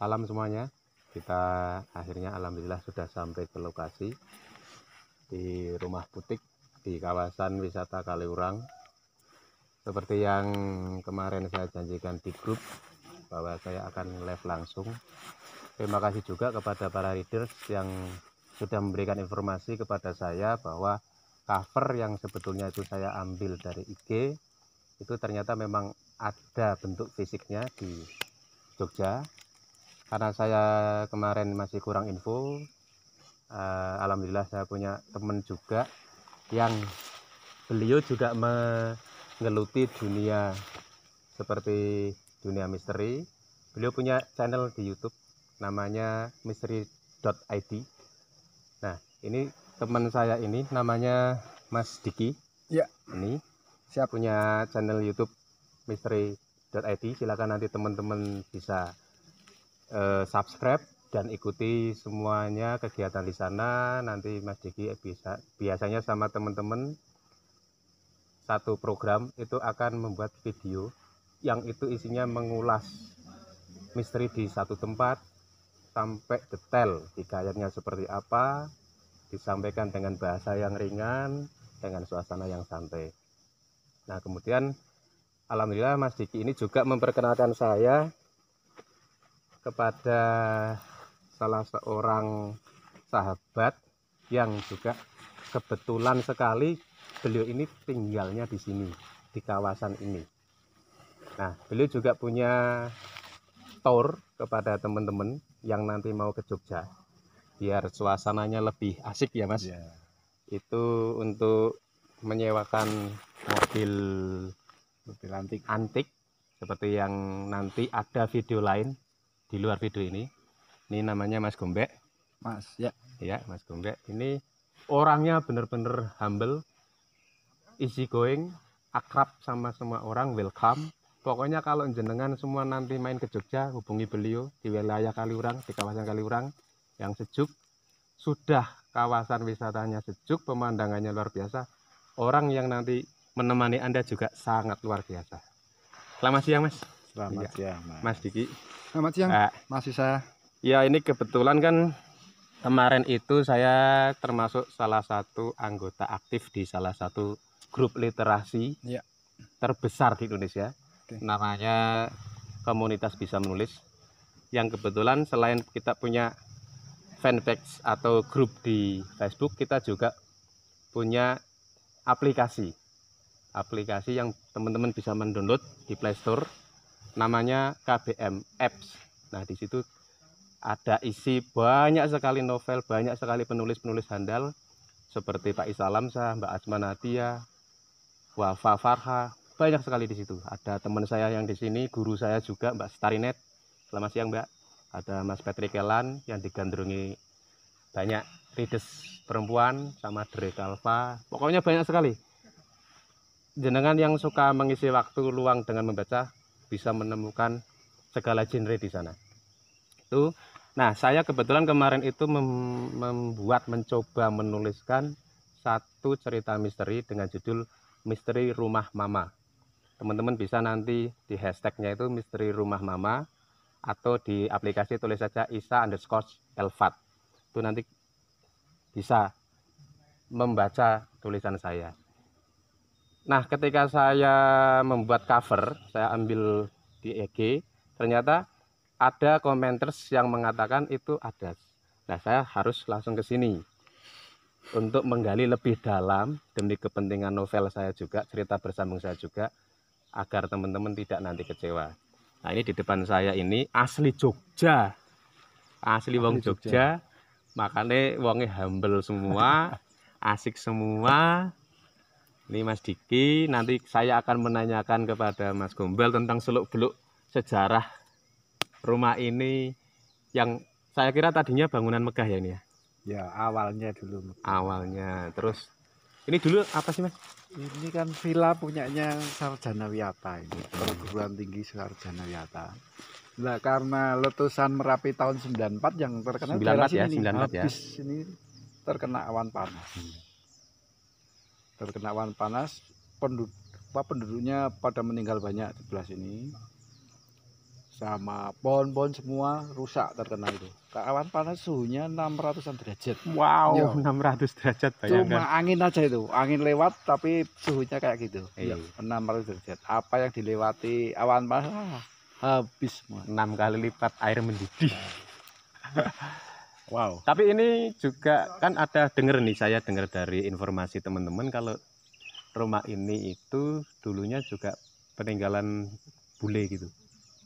Salam semuanya. Kita akhirnya alhamdulillah sudah sampai ke lokasi di Rumah Putik di kawasan wisata Kaliurang. Seperti yang kemarin saya janjikan di grup bahwa saya akan live langsung. Terima kasih juga kepada para readers yang sudah memberikan informasi kepada saya bahwa cover yang sebetulnya itu saya ambil dari IG itu ternyata memang ada bentuk fisiknya di Jogja. Karena saya kemarin masih kurang info, alhamdulillah saya punya teman juga yang beliau juga menggeluti dunia seperti dunia misteri. Beliau punya channel di YouTube namanya misteri.id. Nah, ini teman saya ini namanya Mas Diki. Ya, ini siap. Punya channel YouTube misteri.id. Silakan nanti teman-teman bisa subscribe dan ikuti semuanya kegiatan di sana. Nanti Mas Diki biasanya sama teman-teman satu program itu akan membuat video yang itu isinya mengulas misteri di satu tempat sampai detail, hikayatnya seperti apa, disampaikan dengan bahasa yang ringan, dengan suasana yang santai. Nah, kemudian alhamdulillah Mas Diki ini juga memperkenalkan saya kepada salah seorang sahabat yang juga kebetulan sekali beliau ini tinggalnya di sini, di kawasan ini. Nah, beliau juga punya tour kepada teman-teman yang nanti mau ke Jogja biar suasananya lebih asik ya Mas. Ya. Itu untuk menyewakan mobil antik seperti yang nanti ada video lain di luar video ini. Ini namanya Mas Gombek. Mas, ya. Ya, Mas Gombek. Ini orangnya benar-benar humble, easy going, akrab sama semua orang, welcome. Pokoknya kalau jenengan semua nanti main ke Jogja, hubungi beliau di wilayah Kaliurang, di kawasan Kaliurang yang sejuk. Sudah kawasan wisatanya sejuk, pemandangannya luar biasa. Orang yang nanti menemani Anda juga sangat luar biasa. Selamat siang Mas. Selamat siang Mas Diki. Selamat siang Mas Isa. Ya, ini kebetulan kan kemarin itu saya termasuk salah satu anggota aktif di salah satu grup literasi terbesar di Indonesia. Namanya Komunitas Bisa Menulis. Yang kebetulan selain kita punya fanpage atau grup di Facebook, kita juga punya aplikasi yang teman-teman bisa mendownload di Play Store, namanya KBM Apps. Nah, di situ ada isi banyak sekali novel, banyak sekali penulis-penulis handal seperti Pak Isa Lamsah, Mbak Asma Nadia, Wafa Farha, banyak sekali di situ. Ada teman saya yang di sini, guru saya juga, Mbak Starinet. Selamat siang Mbak. Ada Mas Patrick Kelan yang digandrungi banyak readers perempuan sama Dre Kalva. Pokoknya banyak sekali. Jenengan yang suka mengisi waktu luang dengan membaca bisa menemukan segala genre di sana. Itu. Nah, saya kebetulan kemarin itu mencoba menuliskan satu cerita misteri dengan judul Misteri Rumah Mama. Teman-teman bisa nanti di hashtagnya itu Misteri Rumah Mama atau di aplikasi tulis saja Isa_Elvat. Itu nanti bisa membaca tulisan saya. Nah, ketika saya membuat cover, saya ambil di IG, ternyata ada komentar yang mengatakan itu ada. Nah, saya harus langsung ke sini untuk menggali lebih dalam demi kepentingan novel saya juga, cerita bersambung saya juga, agar teman-teman tidak nanti kecewa. Nah, ini di depan saya ini asli Jogja, asli wong Jogja, makanya wongnya humble semua, asik semua. Ini Mas Diki, nanti saya akan menanyakan kepada Mas Gombel tentang seluk-beluk sejarah rumah ini yang saya kira tadinya bangunan megah ya ini ya? Ya, awalnya dulu. Awalnya, terus ini dulu apa sih Mas? Ini kan villa punyanya Sarjana Wiyata ini, perguruan tinggi Sarjana Wiyata. Nah, karena letusan Merapi tahun 94 yang terkenal daerah sini nih, habis ini terkena awan panas. Terkena awan panas, penduduknya pada meninggal banyak di sebelah sini. sama pohon-pohon semua rusak terkena itu. Awan panas suhunya 600-an derajat. Wow, yo. 600 derajat bayangkan. Cuma angin aja itu, angin lewat tapi suhunya kayak gitu. Iya, 600 derajat. Apa yang dilewati awan panas habis semua. 6 kali lipat air mendidih. Wow. Tapi ini juga kan ada saya dengar dari informasi teman-teman kalau rumah ini itu dulunya juga peninggalan bule gitu.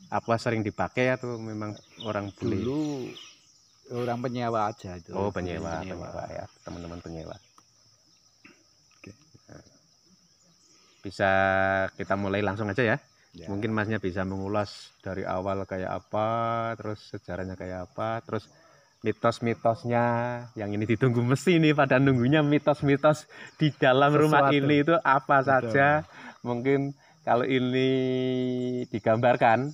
Apa sering dipakai atau memang orang bule? Dulu orang penyewa aja itu. Oh, penyewa ya, teman-teman penyewa. Oke. Bisa kita mulai langsung aja ya. Mungkin Masnya bisa mengulas dari awal kayak apa, terus sejarahnya kayak apa, terus mitos-mitosnya yang ini ditunggu mesti nih pada nunggunya mitos-mitos di dalam rumah ini itu apa saja. Mungkin kalau ini digambarkan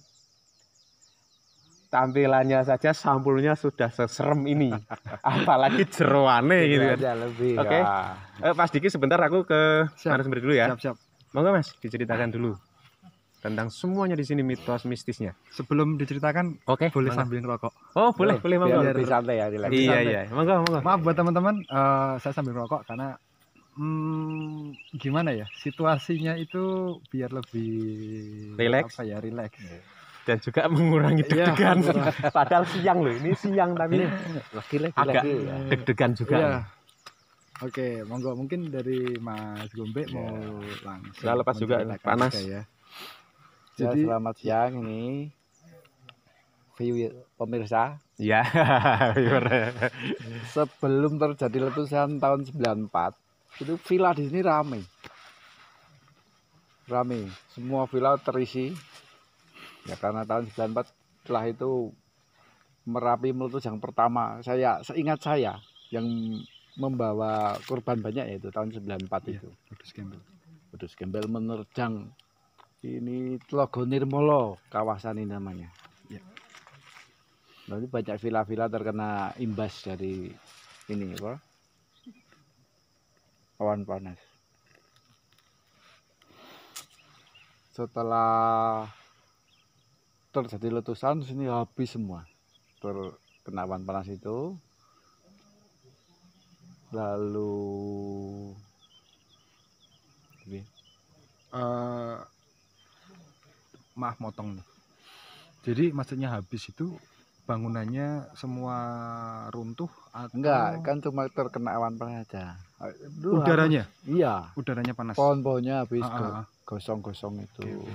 tampilannya saja sampulnya sudah seserem ini, apalagi jeroane gitu kan. Oke, Mas Diki sebentar aku ke narasumber dulu ya. Siap. Monggo Mas, diceritakan dulu tentang semuanya di sini mitos mistisnya. Sebelum diceritakan, boleh sambil ngerokok. Oh boleh monggo. Biar lebih santai ya. Iya, monggo. Maaf buat teman-teman, saya sambil ngerokok karena gimana ya, situasinya itu biar lebih relax. Relax. Dan juga mengurangi deg-degan. Padahal siang loh, ini siang tapi agak deg-degan juga. Iya. Oke, monggo mungkin dari Mas Gombe mau langsung. Nah, lepas juga panas. Ya. Jadi selamat siang ini view pemirsa. Ya. Sebelum terjadi letusan tahun 94, itu villa di sini ramai. Semua villa terisi. Ya karena tahun 94 setelah itu Merapi meletus yang pertama, seingat saya yang membawa korban banyak yaitu tahun 94 itu. Wedhus Gembel menerjang ini Tlogo Nirmolo, kawasan ini namanya. Ya. Lalu banyak villa-villa terkena imbas dari ini awan panas. Setelah terjadi letusan sini habis semua terkena awan panas itu. Lalu maaf motong nih. Jadi maksudnya habis itu bangunannya semua runtuh atau enggak, kan cuma terkena awan panas aja. Udaranya? Iya, udaranya panas. Pohon-pohonnya habis gosong-gosong itu.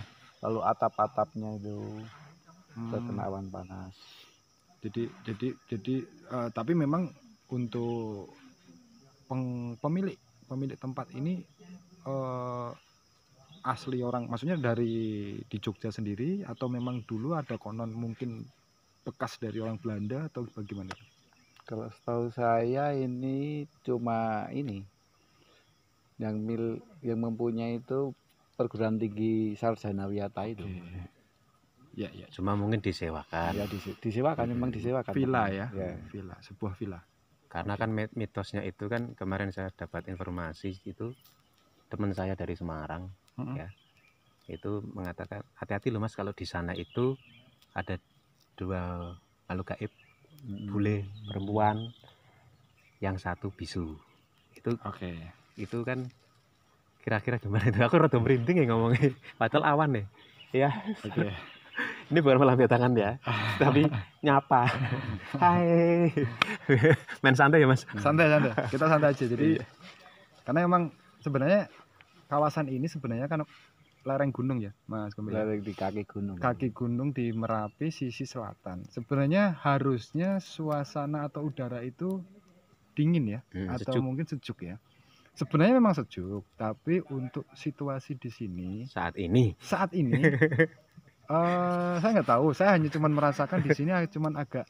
Lalu atap-atapnya itu terkena awan panas. Jadi tapi memang untuk pemilik tempat ini asli orang, maksudnya di Jogja sendiri atau memang dulu ada konon mungkin bekas dari orang Belanda atau bagaimana? Kalau setahu saya ini cuma ini yang mempunyai itu perguruan tinggi Sarjana Wiyata itu. Ya. Cuma mungkin disewakan. Ya disewakan, memang disewakan. Villa ya. Villa, sebuah villa. Karena kan mitosnya itu kan kemarin saya dapat informasi itu teman saya dari Semarang ya. Itu mengatakan hati-hati loh Mas kalau di sana itu ada 2 makhluk gaib, bule perempuan, yang satu bisu. Itu itu kan kira-kira gimana itu? Aku rada merinding ya ngomongnya. Padahal awan nih. Ya. Ini bukan malam tangan ya, tapi nyapa. Hai. Main santai ya Mas? Santai. Kita santai aja. Jadi karena emang sebenarnya kawasan ini sebenarnya kan lereng gunung ya, Mas. Lereng di kaki gunung. Kaki gunung di Merapi sisi selatan. Sebenarnya harusnya suasana atau udara itu dingin ya, atau sejuk. Mungkin sejuk ya. Sebenarnya memang sejuk, tapi untuk situasi di sini saat ini saya nggak tahu, saya hanya cuma merasakan di sini cuman agak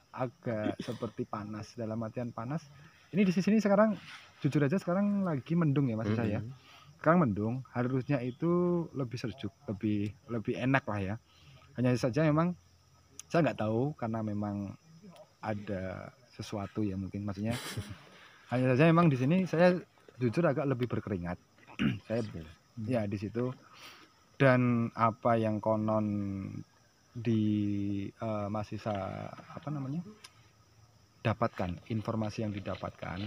seperti panas, dalam artian panas. Ini di sini sekarang jujur aja sekarang lagi mendung ya Mas saya. Sekarang mendung, harusnya itu lebih sejuk, lebih enak lah ya. Hanya saja memang saya nggak tahu karena memang ada sesuatu ya mungkin maksudnya. Hanya saja memang di sini saya jujur agak lebih berkeringat. Saya ya di situ. Dan apa yang konon mahasiswa apa namanya dapatkan, informasi yang didapatkan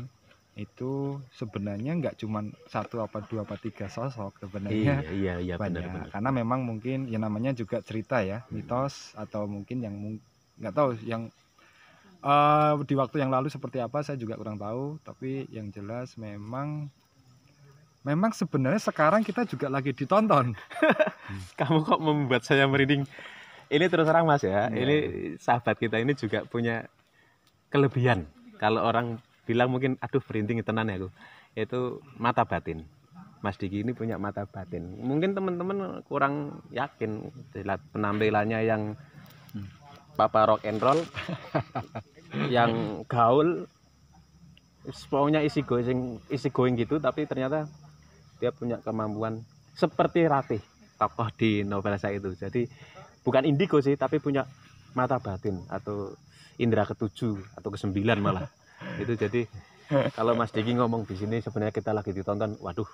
itu sebenarnya nggak cuma 1 apa 2 apa 3 sosok sebenarnya. Iya, banyak benar. Karena memang mungkin ya namanya juga cerita ya, mitos atau mungkin yang nggak tahu yang di waktu yang lalu seperti apa saya juga kurang tahu, tapi yang jelas memang sebenarnya sekarang kita juga lagi ditonton. Kamu kok membuat saya merinding. Ini terus terang Mas ya, ini sahabat kita ini juga punya kelebihan. Kalau orang bilang mungkin aduh merinding tenan ya aku. Itu mata batin. Mas Diki ini punya mata batin. Mungkin teman-teman kurang yakin lihat penampilannya yang papa rock and roll, yang gaul, pokoknya isi going gitu, tapi ternyata dia punya kemampuan seperti Ratih, tokoh di novel saya itu. Jadi bukan indigo sih, tapi punya mata batin atau indera ketujuh atau kesembilan malah. Itu jadi kalau Mas Diki ngomong di sini sebenarnya kita lagi ditonton, waduh,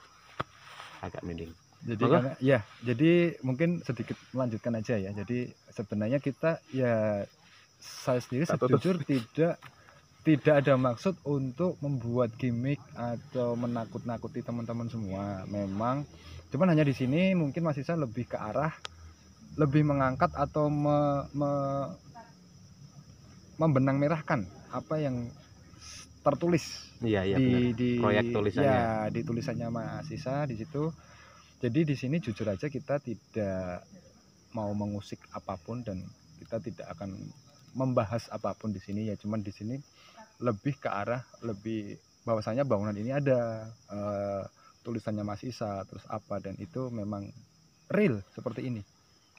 agak merinding. Jadi karena ya, jadi mungkin sedikit melanjutkan aja ya. Jadi sebenarnya kita ya saya sendiri sejujur tidak ada maksud untuk membuat gimmick atau menakut-nakuti teman-teman semua. Memang cuman hanya di sini mungkin Mas Isa lebih ke arah lebih mengangkat atau membenang merahkan apa yang tertulis di proyek tulisannya. Ya, di tulisannya Mas Isa di situ. Jadi di sini jujur aja kita tidak mau mengusik apapun dan kita tidak akan membahas apapun di sini ya, cuman di sini lebih ke arah lebih bahwasanya bangunan ini ada tulisannya Mas Isa terus apa, dan itu memang real seperti ini,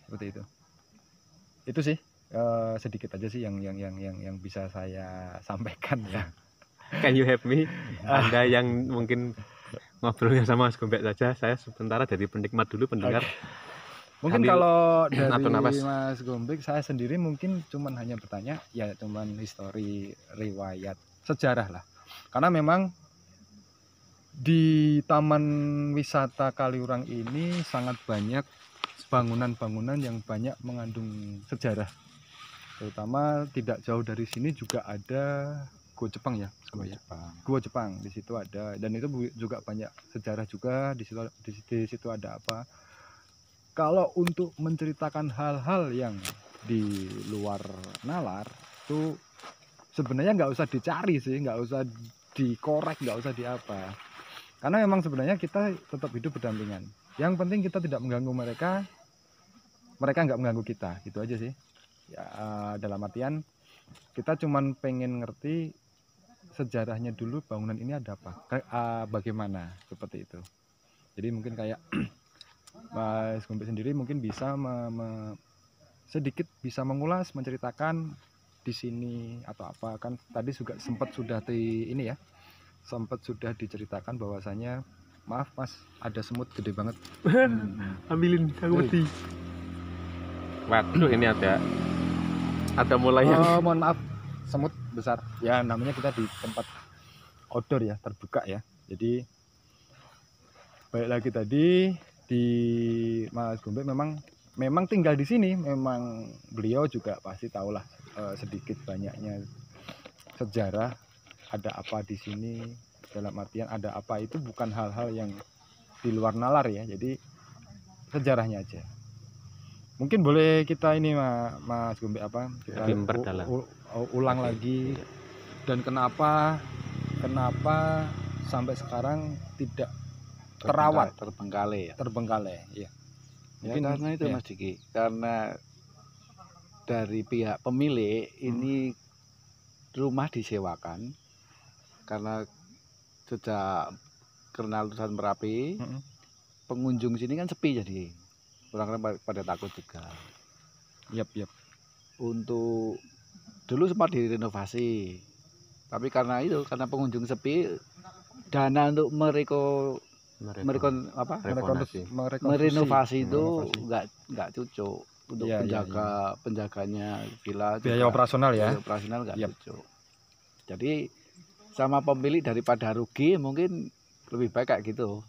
seperti itu. Itu sih sedikit aja sih yang bisa saya sampaikan ya. Can you help me? Anda yang mungkin ngobrolnya sama Mas Gombek saja, saya sementara jadi penikmat dulu, pendengar. Mungkin kalau dari Mas Gombek, saya sendiri mungkin cuman hanya bertanya ya, cuman histori, riwayat, sejarah lah. Karena memang di Taman Wisata Kaliurang ini sangat banyak bangunan-bangunan yang banyak mengandung sejarah. Terutama tidak jauh dari sini juga ada Gua Jepang ya, Gua Jepang di situ ada, dan itu juga banyak sejarah juga di situ ada apa. Kalau untuk menceritakan hal-hal yang di luar nalar itu sebenarnya nggak usah dicari sih, nggak usah dikorek, nggak usah diapa, karena memang sebenarnya kita tetap hidup berdampingan. Yang penting kita tidak mengganggu mereka, mereka nggak mengganggu kita, gitu aja sih ya. Dalam artian kita cuman pengen ngerti sejarahnya dulu, bangunan ini ada apa, bagaimana, seperti itu. Jadi mungkin kayak Mas Gombek sendiri mungkin bisa sedikit bisa mengulas, menceritakan di sini atau apa, kan tadi juga sempat sudah diceritakan bahwasanya maaf Mas, ada semut gede banget. Ambilin aku mati. Waduh, ini ada mulai yang mohon maaf, semut besar ya, namanya kita di tempat outdoor ya, terbuka ya. Jadi baik lagi tadi di Mas Gombek memang tinggal di sini, memang beliau juga pasti tahulah sedikit banyaknya sejarah ada apa di sini. Dalam artian ada apa itu bukan hal-hal yang di luar nalar ya, jadi sejarahnya aja. Mungkin boleh kita ini Mas Gombek apa kita ulang lagi, dan kenapa sampai sekarang tidak terawat, terbengkalai ya. Mungkin karena itu ya, Mas Diki, karena dari pihak pemilik ini rumah disewakan, karena sejak Kenal Letusan Merapi pengunjung sini kan sepi, jadi orang-orang pada takut juga. Yap. Untuk dulu sempat direnovasi, tapi karena pengunjung sepi, dana untuk merenovasi itu nggak cukup untuk penjaganya villa, biaya operasional nggak cukup. Jadi sama pemilik daripada rugi mungkin lebih baik kayak gitu.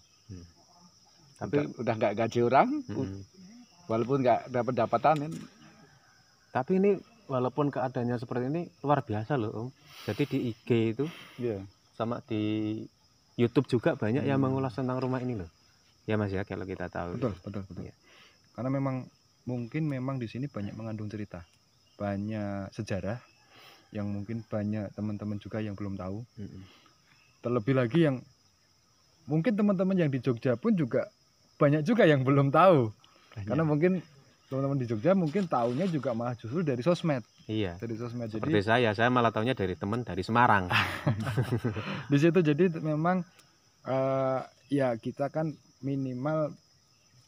Tapi udah nggak gaji orang, walaupun nggak dapat pendapatan, Tapi ini walaupun keadaannya seperti ini luar biasa loh Om. Jadi di IG itu sama di YouTube juga banyak yang mengulas tentang rumah ini loh. Ya Mas ya, kalau kita tahu. Betul. Ya. Karena memang di sini banyak mengandung cerita, banyak sejarah yang mungkin banyak teman-teman juga yang belum tahu. Terlebih lagi yang mungkin teman-teman yang di Jogja pun juga banyak juga yang belum tahu. Karena mungkin teman-teman di Jogja mungkin tahunya juga malah justru dari sosmed. Iya. Dari sosmed. Seperti jadi, saya malah tahunya dari teman dari Semarang. Di situ jadi memang ya kita kan minimal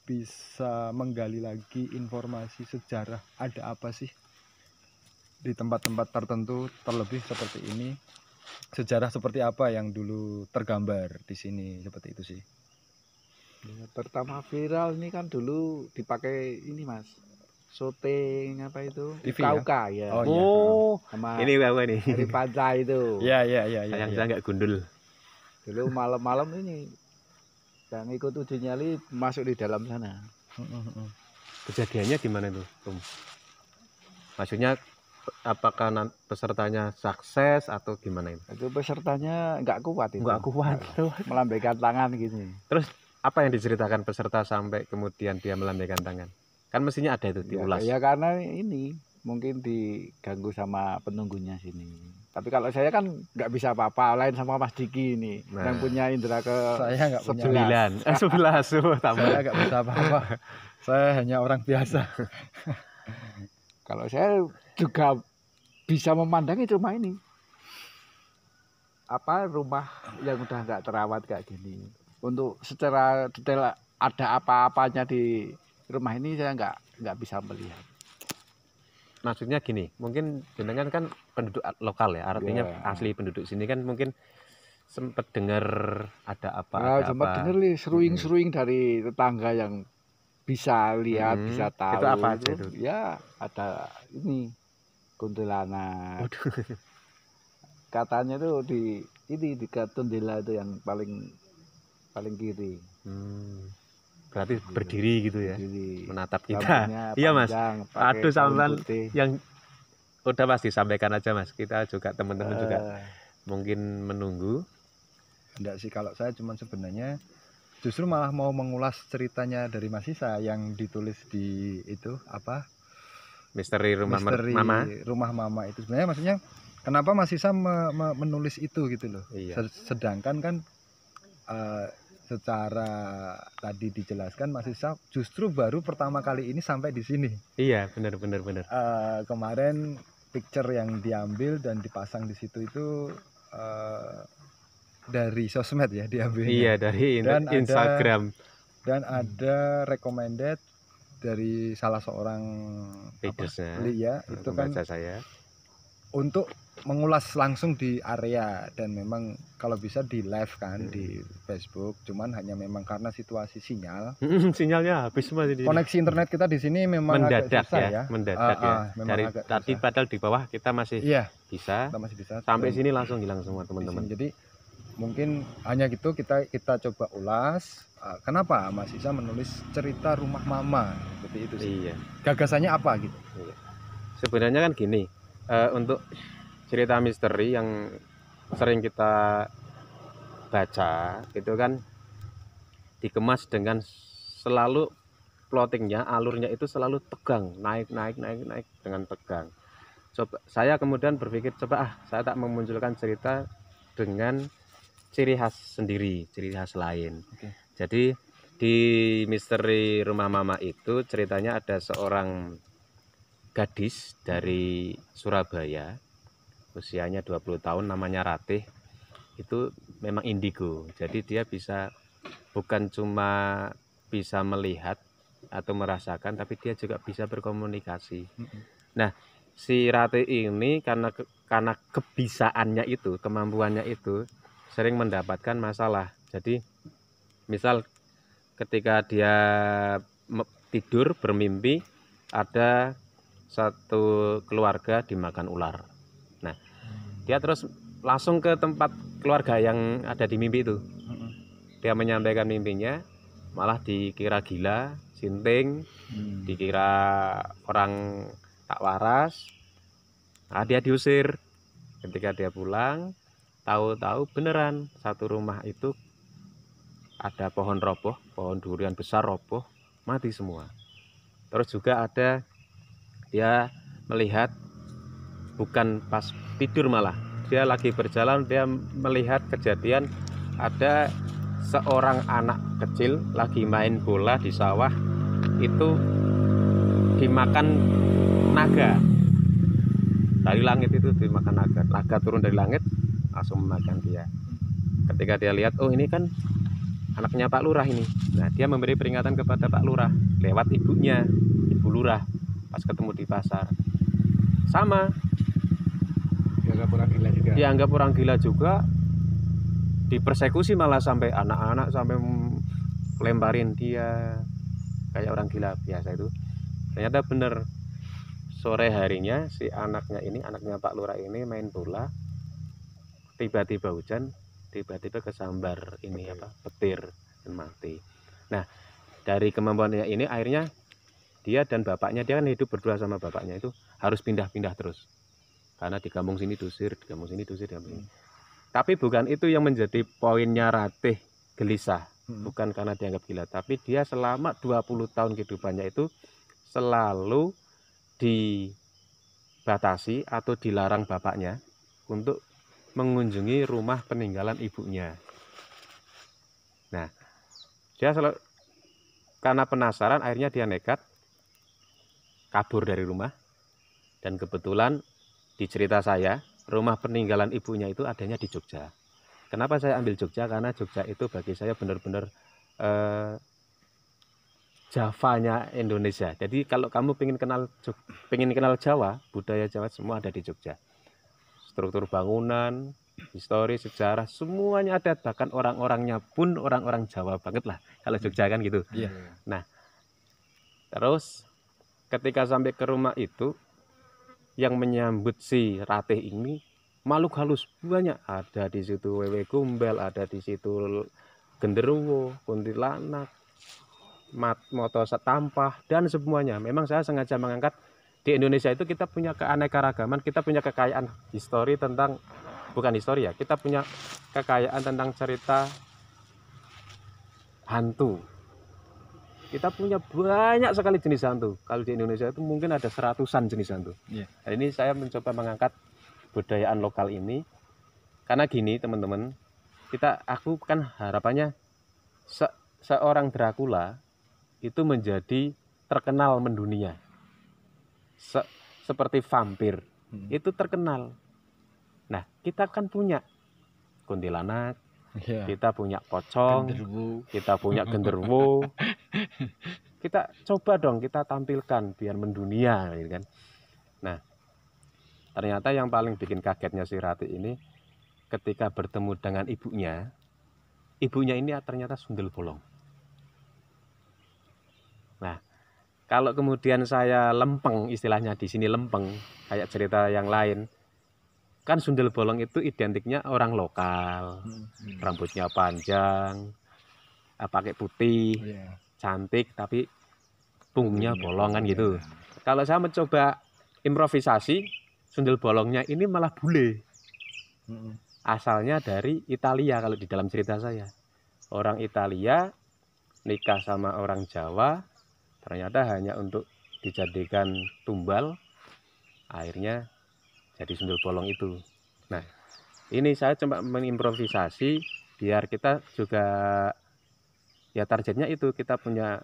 bisa menggali lagi informasi sejarah, ada apa sih di tempat-tempat tertentu, terlebih seperti ini, sejarah seperti apa yang dulu tergambar di sini, seperti itu sih. Ya, pertama viral ini kan dulu dipakai ini Mas, syuting apa itu? UKUK ya. Oh, sama ini apa nih? Hari Panca itu. Iya. Sayang saya nggak gundul. Dulu malam-malam ini yang ikut uji nyali masuk di dalam sana. Kejadiannya gimana itu, Om? Maksudnya apakah pesertanya sukses atau gimana itu? Itu pesertanya nggak kuat itu. Nggak kuat. Melambaikan tangan gini. Terus apa yang diceritakan peserta sampai kemudian dia melambaikan tangan? Kan mestinya ada itu diulas. Ya karena ini mungkin diganggu sama penunggunya sini. Tapi kalau saya kan nggak bisa apa-apa, lain sama Mas Diki ini yang punya indera ke saya nggak punya 11. Saya nggak bisa apa-apa. Saya hanya orang biasa. Kalau saya juga bisa memandangi rumah ini. Apa rumah yang udah nggak terawat kayak gini. Untuk secara detail ada apa-apanya di rumah ini saya nggak bisa melihat. Maksudnya gini, mungkin jenengan kan penduduk lokal ya, artinya asli penduduk sini kan mungkin sempat dengar ada apa? Sempat dengar nih seruing-seruing dari tetangga yang bisa lihat, bisa tahu. Itu apa aja itu? Ya ada ini kuntilanak. Katanya tuh di jendela itu yang paling kiri. Berarti berdiri gitu ya, menatap kita. Iya Mas. Aduh sampean yang udah pasti sampaikan aja Mas. Kita juga teman-teman juga mungkin menunggu. Enggak sih, kalau saya cuman sebenarnya justru malah mau mengulas ceritanya dari Mas Isa yang ditulis di itu apa? Misteri Rumah Mama. Rumah Mama itu sebenarnya maksudnya kenapa Mas Isa menulis itu gitu loh. Iya. Sedangkan kan secara tadi dijelaskan Mas Isa justru baru pertama kali ini sampai di sini. Iya, benar. Kemarin picture yang diambil dan dipasang di situ itu dari sosmed ya diambil. Iya, dari Instagram. Dan ada recommended dari salah seorang ya, itu kan saya untuk mengulas langsung di area, dan memang kalau bisa di live kan di Facebook, cuman hanya memang karena situasi sinyalnya habis semua di koneksi internet kita di sini memang mendadak agak susah ya. Mendadak ya. Dari tadi padahal di bawah kita masih bisa. Kita masih bisa. Sampai sini langsung hilang semua teman-teman. Jadi mungkin hanya gitu kita coba ulas kenapa Mas Isa menulis cerita Rumah Mama seperti itu sih. Iya. Gagasannya apa gitu? Iya. Sebenarnya kan gini, untuk cerita misteri yang sering kita baca itu kan dikemas dengan selalu plottingnya, alurnya itu selalu tegang, naik dengan tegang. Coba saya kemudian berpikir saya tak memunculkan cerita dengan ciri khas sendiri, ciri khas lain. Jadi di misteri Rumah Mama itu ceritanya ada seorang gadis dari Surabaya, usianya 20 tahun, namanya Ratih. Itu memang indigo, jadi dia bukan cuma bisa melihat atau merasakan, tapi dia juga bisa berkomunikasi. Nah, si Ratih ini karena kebisaannya itu, kemampuannya itu sering mendapatkan masalah. Jadi misal ketika dia tidur bermimpi ada satu keluarga dimakan ular. Nah, dia terus langsung ke tempat keluarga yang ada di mimpi itu. Dia menyampaikan mimpinya, malah dikira gila, sinting, dikira orang Kak Waras. Nah, dia diusir. Ketika dia pulang, tahu-tahu beneran satu rumah itu ada pohon roboh, pohon durian besar roboh, mati semua. Terus juga ada dia melihat, bukan pas tidur malah, dia lagi berjalan, dia melihat kejadian ada seorang anak kecil lagi main bola di sawah, itu dimakan naga dari langit, itu dimakan naga. Naga turun dari langit langsung memakan dia. Ketika dia lihat, oh ini kan anaknya Pak Lurah ini. Nah, dia memberi peringatan kepada Pak Lurah lewat ibunya, Ibu Lurah, pas ketemu di pasar. Sama, dianggap orang gila juga. Dianggap orang gila juga, dipersekusi malah sampai anak-anak sampai lemparin dia kayak orang gila biasa itu. Ternyata bener, sore harinya si anaknya ini, anaknya Pak Lurah ini main bola, tiba-tiba hujan, tiba-tiba kesambar ini petir dan mati. Nah, dari kemampuannya ini akhirnya dia dan bapaknya, dia kan hidup berdua sama bapaknya, itu harus pindah-pindah terus. Karena di kampung sini diusir, di kampung sini diusir, di kampung sini. Tapi bukan itu yang menjadi poinnya Ratih gelisah. Bukan karena dianggap gila, tapi dia selama 20 tahun kehidupannya itu selalu dibatasi atau dilarang bapaknya untuk mengunjungi rumah peninggalan ibunya. Nah, dia selalu, karena penasaran, akhirnya dia nekat kabur dari rumah. Dan kebetulan di cerita saya, rumah peninggalan ibunya itu adanya di Jogja. Kenapa saya ambil Jogja? Karena Jogja itu bagi saya benar-benar Javanya Indonesia. Jadi kalau kamu pengen kenal Jawa, budaya Jawa semua ada di Jogja. Struktur bangunan, histori, sejarah, semuanya ada. Bahkan orang-orangnya pun orang-orang Jawa banget lah. Kalau Jogja kan gitu. Nah, terus ketika sampai ke rumah itu, yang menyambut si Ratih ini makhluk halus banyak. Ada di situ wewe gombel, ada di situ genderuwo, kuntilanak, moto setampah, dan semuanya. Memang saya sengaja mengangkat, di Indonesia itu kita punya keanekaragaman, kita punya kekayaan histori tentang, bukan histori ya, kita punya kekayaan tentang cerita hantu. Kita punya banyak sekali jenis hantu. Kalau di Indonesia itu mungkin ada 100-an jenis hantu. Hari ini saya mencoba mengangkat budayaan lokal ini, karena gini teman-teman, aku kan harapannya seorang Dracula itu menjadi terkenal mendunia, seperti vampir itu terkenal. Nah, kita kan punya kuntilanak, kita punya pocong, kita punya genderuwo. Kita coba dong kita tampilkan biar mendunia, gitu kan. Nah, ternyata yang paling bikin kagetnya si Ratih ini ketika bertemu dengan ibunya ini ternyata sundel bolong. Nah, kalau kemudian saya lempeng, istilahnya di sini lempeng, kayak cerita yang lain, kan sundel bolong itu identiknya orang lokal, rambutnya panjang, pakai putih, cantik, tapi punggungnya bolong kan gitu. Kalau saya mencoba improvisasi, sundel bolongnya ini malah bule. Asalnya dari Italia kalau di dalam cerita saya. Orang Italia nikah sama orang Jawa, ternyata hanya untuk dijadikan tumbal, akhirnya jadi sundel bolong itu. Nah, ini saya coba mengimprovisasi biar kita juga, ya targetnya itu kita punya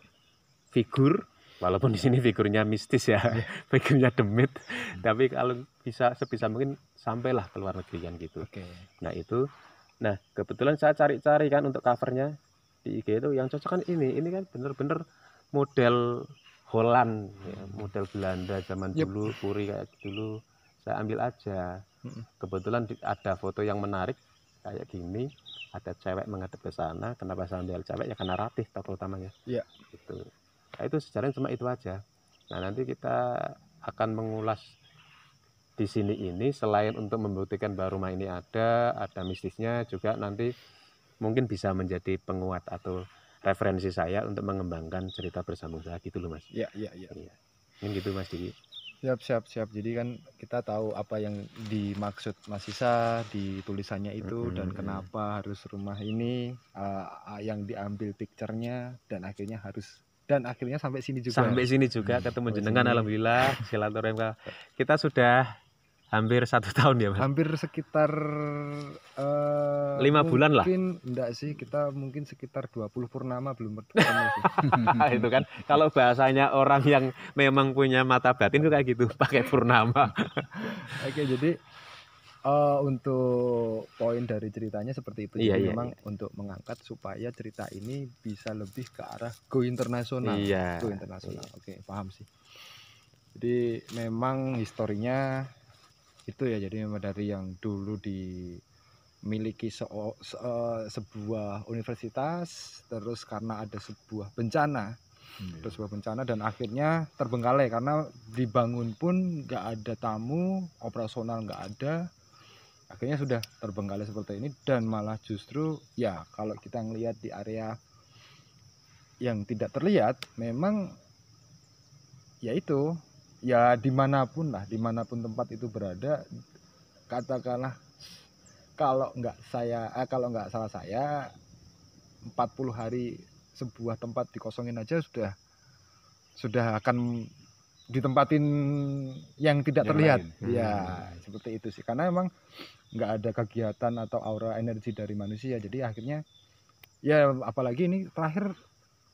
figur, walaupun di sini figurnya mistis ya, figurnya demit, tapi kalau bisa sebisa mungkin sampailah ke luar negeri kan gitu. Nah itu, nah kebetulan saya cari-cari kan untuk covernya di IG itu yang cocok kan ini kan bener-bener model Holland, ya, model Belanda zaman dulu, Puri kayak dulu, saya ambil aja. Kebetulan ada foto yang menarik kayak gini, ada cewek menghadap ke sana. Kenapa saya ambil cewek? Ya karena Ratih tokoh utamanya. Gitu. Nah, itu sejarahnya cuma itu aja. Nah, nanti kita akan mengulas di sini ini, selain untuk membuktikan bahwa rumah ini ada mistisnya, juga nanti mungkin bisa menjadi penguat atau referensi saya untuk mengembangkan cerita bersambung saya gitu loh Mas. Iya. Mungkin gitu Mas Diki. Siap. Jadi kan kita tahu apa yang dimaksud Mas Isa di tulisannya itu dan kenapa harus rumah ini yang diambil picture-nya dan akhirnya sampai sini juga. Sampai sini juga ketemu jenengan, alhamdulillah silaturahim. Kita sudah hampir 1 tahun ya Mas. Hampir sekitar 5 bulan lah. Mungkin enggak sih, kita mungkin sekitar 20 purnama belum bertemu sih. Itu kan kalau bahasanya orang yang memang punya mata batin itu kayak gitu, pakai purnama. Oke, jadi untuk poin dari ceritanya seperti itu. Jadi memang untuk mengangkat supaya cerita ini bisa lebih ke arah go internasional. Go internasional. Oke, paham sih. Jadi memang historinya itu ya, jadi memang dari yang dulu dimiliki sebuah universitas, terus karena ada sebuah bencana, dan akhirnya terbengkalai karena dibangun pun nggak ada tamu, operasional nggak ada, akhirnya sudah terbengkalai seperti ini. Dan malah justru ya kalau kita ngelihat di area yang tidak terlihat, memang ya itu ya dimanapun tempat itu berada, katakanlah kalau nggak salah saya 40 hari sebuah tempat dikosongin aja sudah akan ditempatin yang tidak terlihat ya, seperti itu sih, karena emang nggak ada kegiatan atau aura energi dari manusia. Jadi akhirnya ya, apalagi ini terakhir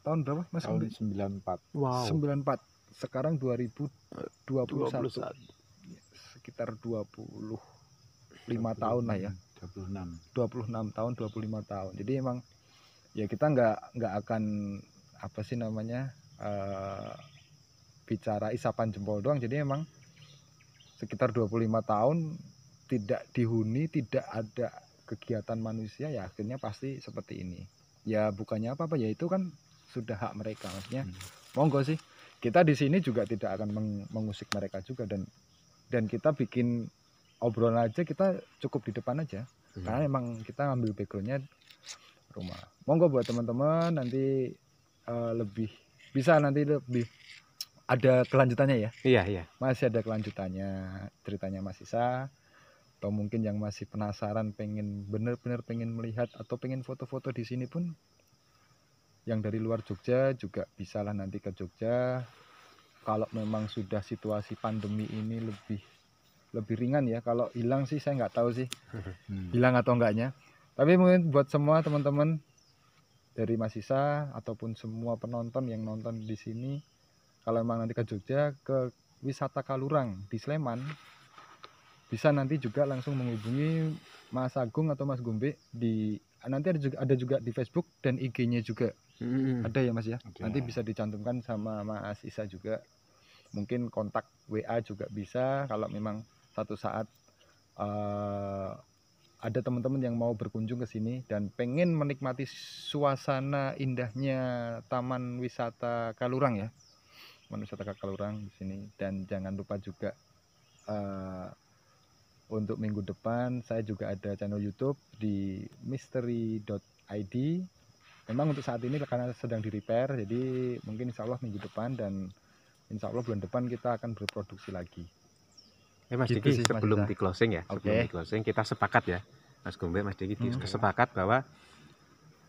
tahun berapa Mas? Tahun 94. Wow. 94. Sekarang 2021. Sekitar 25 tahun lah ya. 26 tahun, 25 tahun. Jadi emang ya kita nggak akan apa sih namanya bicara isapan jempol doang. Jadi emang sekitar 25 tahun tidak dihuni, tidak ada kegiatan manusia, ya akhirnya pasti seperti ini. Ya bukannya apa-apa, ya itu kan sudah hak mereka, maksudnya monggo sih. Kita di sini juga tidak akan mengusik mereka juga, dan kita bikin obrolan aja, kita cukup di depan aja. Karena emang kita ngambil backgroundnya rumah. Monggo buat teman-teman nanti lebih ada kelanjutannya ya. Iya. Masih ada kelanjutannya ceritanya Mas Isa. Atau mungkin yang masih penasaran, pengen bener-bener pengen melihat atau pengen foto-foto di sini pun, yang dari luar Jogja juga bisalah nanti ke Jogja. Kalau memang sudah situasi pandemi ini lebih ringan ya. Kalau hilang sih saya nggak tahu sih hilang atau enggaknya. Tapi mungkin buat semua teman-teman dari Mas Isa ataupun semua penonton yang nonton di sini, kalau memang nanti ke Jogja, ke wisata Kalurang di Sleman, bisa nanti juga langsung menghubungi Mas Agung atau Mas Gombe nanti ada juga di Facebook dan IG-nya juga. Ada ya Mas ya. Nanti bisa dicantumkan sama Mas Isa juga. Mungkin kontak WA juga bisa kalau memang satu saat ada teman-teman yang mau berkunjung ke sini dan pengen menikmati suasana indahnya Taman Wisata Kalurang ya. Taman Wisata Kalurang di sini. Dan jangan lupa juga untuk minggu depan saya juga ada channel YouTube di mystery.id. Memang untuk saat ini karena sedang di repair, jadi mungkin insya Allah minggu depan dan insya Allah bulan depan kita akan berproduksi lagi. Mas Diki, sebelum di closing ya, sebelum di closing kita sepakat ya, Mas Gombe, Mas Diki, sepakat bahwa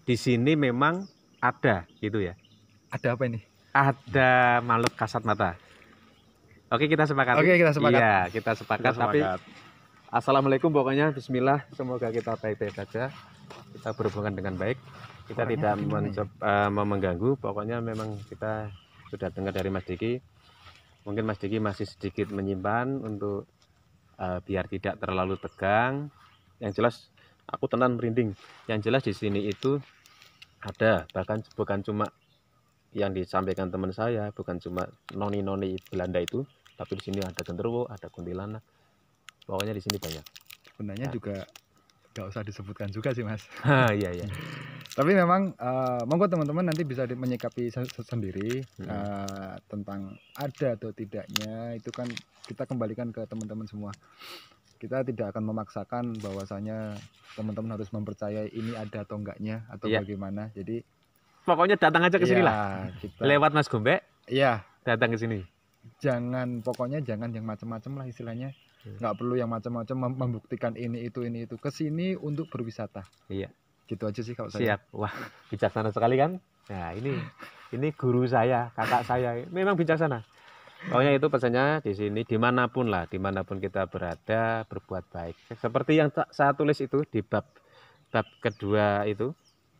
di sini memang ada gitu ya. Ada apa ini? Ada makhluk kasat mata. Oke, kita sepakat. Oke, kita sepakat. Iya, kita sepakat. Tapi assalamualaikum, pokoknya bismillah, semoga kita baik-baik saja, kita berhubungan dengan baik, kita tidak mengganggu. Pokoknya memang kita sudah dengar dari Mas Diki, mungkin Mas Diki masih sedikit menyimpan untuk biar tidak terlalu tegang. Yang jelas aku tenan merinding. Yang jelas di sini itu ada, bahkan bukan cuma yang disampaikan teman saya, bukan cuma noni-noni Belanda itu, tapi di sini ada genderuwo, ada kuntilanak. Pokoknya di sini banyak. Sebenarnya juga nggak usah disebutkan juga sih Mas. Iya. Tapi memang monggo teman-teman nanti bisa menyikapi sendiri tentang ada atau tidaknya, itu kan kita kembalikan ke teman-teman semua. Kita tidak akan memaksakan bahwasanya teman-teman harus mempercayai ini ada atau enggaknya atau bagaimana. Jadi pokoknya datang aja ke sini lah. Lewat Mas Gombe. Iya, datang ke sini. pokoknya jangan yang macam-macam lah istilahnya. Nggak perlu yang macam-macam membuktikan ini itu kesini untuk berwisata. Iya, gitu aja sih kalau saya. Siap. Wah, bijaksana sekali kan. Nah, ini guru saya, kakak saya, memang bijaksana. Pokoknya itu pesannya di sini, dimanapun kita berada, berbuat baik. Seperti yang saya tulis itu di bab kedua itu,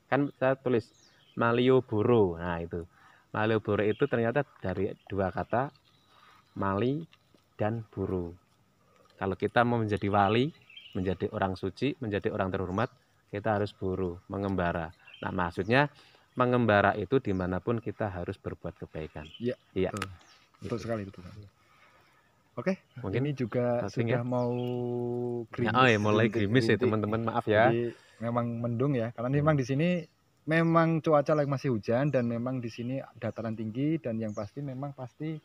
kan saya tulis Malioboro. Nah itu, Malioboro itu ternyata dari dua kata, Mali dan Buru. Kalau kita mau menjadi wali, menjadi orang suci, menjadi orang terhormat, kita harus buru, mengembara. Nah maksudnya mengembara itu dimanapun kita harus berbuat kebaikan. Iya. Betul sekali. Oke, mungkin ini juga sudah mau gerimis. Mulai gerimis ya teman-teman, maaf ya. Jadi memang mendung ya, karena memang di sini memang cuaca lagi masih hujan dan memang di sini dataran tinggi dan yang pasti memang pasti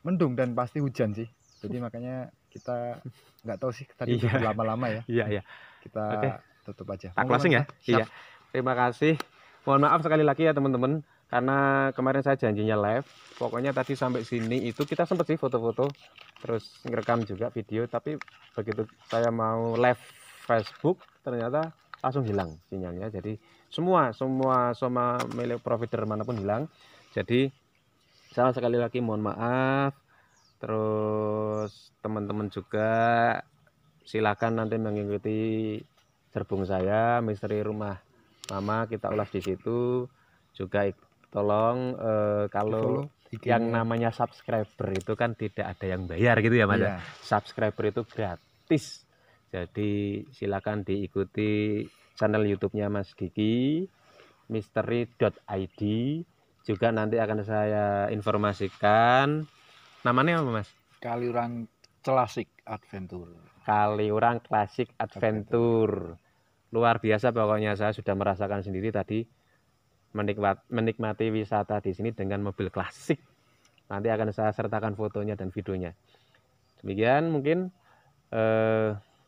mendung dan pasti hujan sih. Jadi makanya kita nggak tahu sih tadi lama-lama ya. Iya. Kita tutup aja. Tak closing ya. Iya. Terima kasih. Mohon maaf sekali lagi ya teman-teman, karena kemarin saya janjinya live. Pokoknya tadi sampai sini itu kita sempat sih foto-foto, terus ngerekam juga video, tapi begitu saya mau live Facebook ternyata langsung hilang sinyalnya. Jadi semua milik provider manapun hilang. Jadi saya sekali lagi mohon maaf. Terus teman-teman juga silakan nanti mengikuti serbung saya, misteri rumah mama, kita ulas di situ juga. Tolong kalau yang namanya subscriber itu kan tidak ada yang bayar gitu ya Mas. Subscriber itu gratis, jadi silakan diikuti channel YouTube-nya Mas Diki, misteri.id. juga nanti akan saya informasikan. Namanya apa Mas? Kaliurang Classic Adventure. Kaliurang Classic Adventure. Luar biasa pokoknya, saya sudah merasakan sendiri tadi menikmati wisata di sini dengan mobil klasik. Nanti akan saya sertakan fotonya dan videonya. Demikian mungkin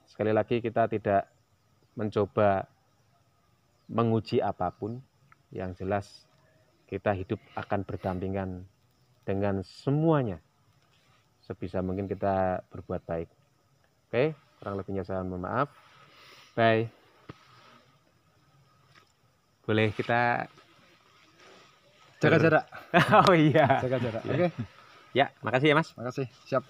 sekali lagi kita tidak mencoba menguji apapun. Yang jelas kita hidup akan berdampingan dengan semuanya. Sebisa mungkin kita berbuat baik. Oke, kurang lebihnya saya mohon maaf. Bye. Boleh kita jaga jarak. Oh iya. Jaga jarak. Oke. Ya, makasih ya Mas. Makasih. Siap.